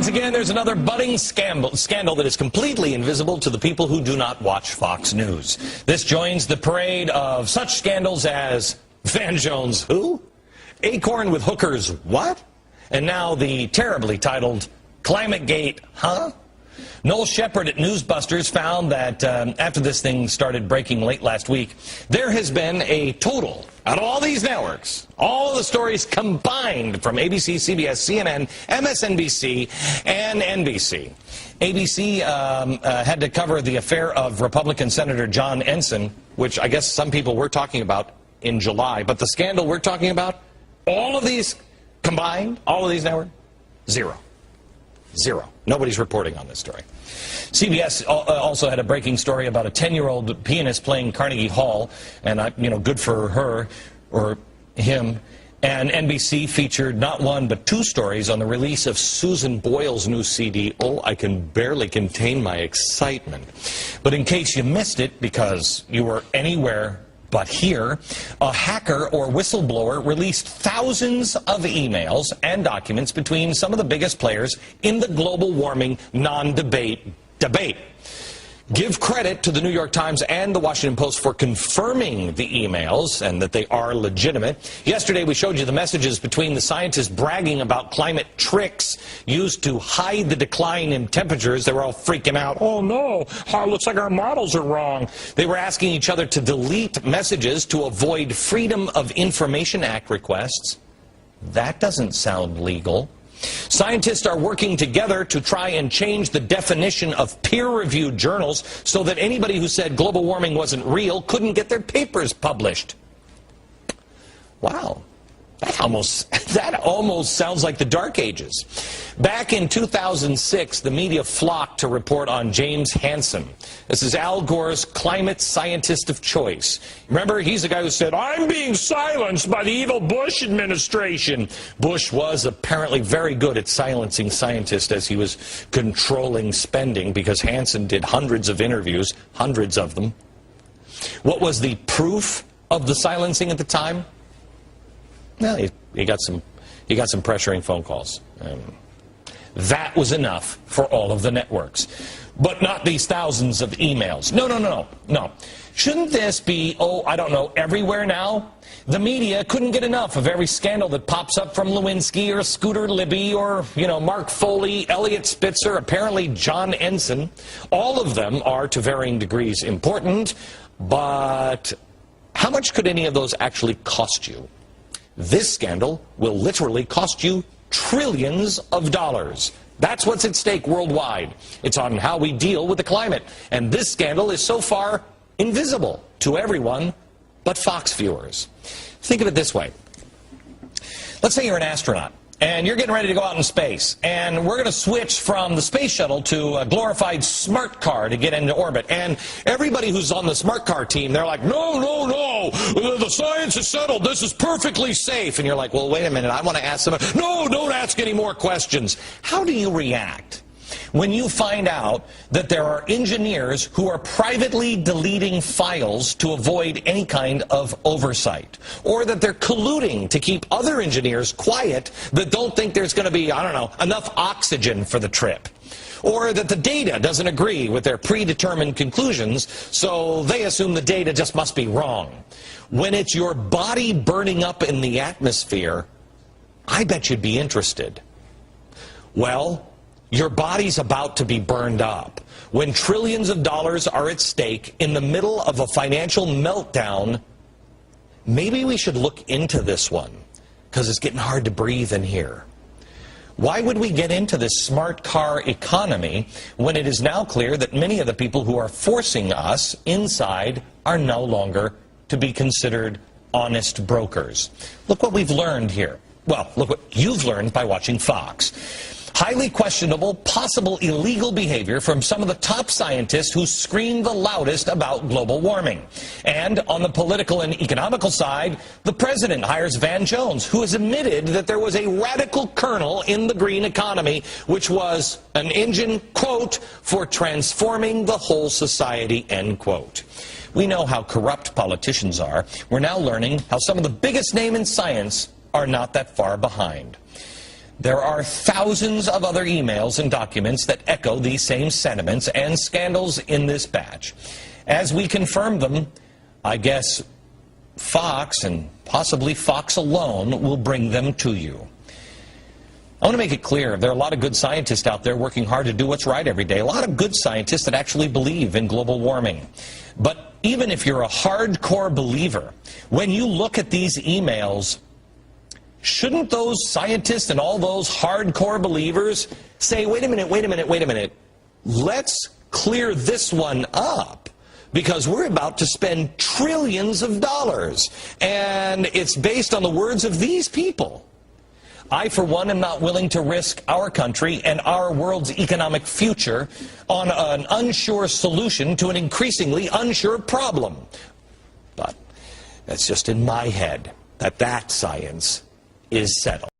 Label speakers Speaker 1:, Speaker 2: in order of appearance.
Speaker 1: once again, there's another budding scandal that is completely invisible to the people who do not watch Fox News. This joins the parade of such scandals as Van Jones who? Acorn with hookers what? And now the terribly titled Climategate huh? Noel Shepard at Newsbusters found that after this thing started breaking late last week, there has been a total, out of all these networks, all of the stories combined from ABC, CBS, CNN, MSNBC, and NBC. ABC had to cover the affair of Republican Senator John Ensign, which I guess some people were talking about in July. But the scandal we're talking about, all of these combined, all of these networks, zero. Zero. Nobody's reporting on this story. CBS also had a breaking story about a 10-year-old pianist playing Carnegie Hall, and good for her or him. And NBC featured not one but two stories on the release of Susan Boyle's new CD, Oh, I Can Barely Contain My Excitement. But in case you missed it, because you were anywhere but here, a hacker or whistleblower released thousands of emails and documents between some of the biggest players in the global warming non-debate debate. Give credit to the New York Times and the Washington Post for confirming the emails and that they are legitimate. Yesterday we showed you the messages between the scientists bragging about climate tricks used to hide the decline in temperatures. They were all freaking out. Oh no, it looks like our models are wrong. They were asking each other to delete messages to avoid Freedom of Information Act requests. That doesn't sound legal. Scientists are working together to try and change the definition of peer-reviewed journals so that anybody who said global warming wasn't real couldn't get their papers published. Wow. That almost sounds like the Dark Ages. Back in 2006, the media flocked to report on James Hansen. This is Al Gore's climate scientist of choice. Remember, he's the guy who said, I'm being silenced by the evil Bush administration. Bush was apparently very good at silencing scientists as he was controlling spending because Hansen did hundreds of interviews, hundreds of them. What was the proof of the silencing at the time? Well, he got some pressuring phone calls. That was enough for all of the networks. But not these thousands of emails. No. Shouldn't this be, everywhere now? The media couldn't get enough of every scandal that pops up from Lewinsky or Scooter Libby or, Mark Foley, Elliot Spitzer, apparently John Ensign. All of them are to varying degrees important, but how much could any of those actually cost you? This scandal will literally cost you trillions of dollars. That's what's at stake worldwide. It's on how we deal with the climate. And this scandal is so far invisible to everyone but Fox viewers. Think of it this way. Let's say you're an astronaut and you're getting ready to go out in space, and we're going to switch from the space shuttle to a glorified smart car to get into orbit. And everybody who's on the smart car team, they're like, no, the science is settled, this is perfectly safe. And you're like, well, wait a minute, I want to ask somebody. No, don't ask any more questions. How do you react when you find out that there are engineers who are privately deleting files to avoid any kind of oversight, or that they're colluding to keep other engineers quiet that don't think there's going to be, enough oxygen for the trip, or that the data doesn't agree with their predetermined conclusions, so they assume the data just must be wrong? When it's your body burning up in the atmosphere, I bet you'd be interested. Well, your body's about to be burned up when trillions of dollars are at stake in the middle of a financial meltdown. Maybe we should look into this one, because it's getting hard to breathe in here. Why would we get into this smart car economy when it is now clear that many of the people who are forcing us inside are no longer to be considered honest brokers? Look what we've learned here. Well, look what you've learned by watching Fox. Highly questionable, possible illegal behavior from some of the top scientists who scream the loudest about global warming. And on the political and economical side, the president hires Van Jones, who has admitted that there was a radical kernel in the green economy, which was an engine, quote, for transforming the whole society, end quote. We know how corrupt politicians are. We're now learning how some of the biggest names in science are not that far behind. There are thousands of other emails and documents that echo these same sentiments and scandals in this batch. As we confirm them, I guess Fox, and possibly Fox alone, will bring them to you. I want to make it clear, there are a lot of good scientists out there working hard to do what's right every day. A lot of good scientists that actually believe in global warming. But even if you're a hardcore believer, when you look at these emails, shouldn't those scientists and all those hardcore believers say, wait a minute, let's clear this one up, because we're about to spend trillions of dollars, and it's based on the words of these people. I, for one, am not willing to risk our country and our world's economic future on an unsure solution to an increasingly unsure problem. But that's just in my head, that science is settled.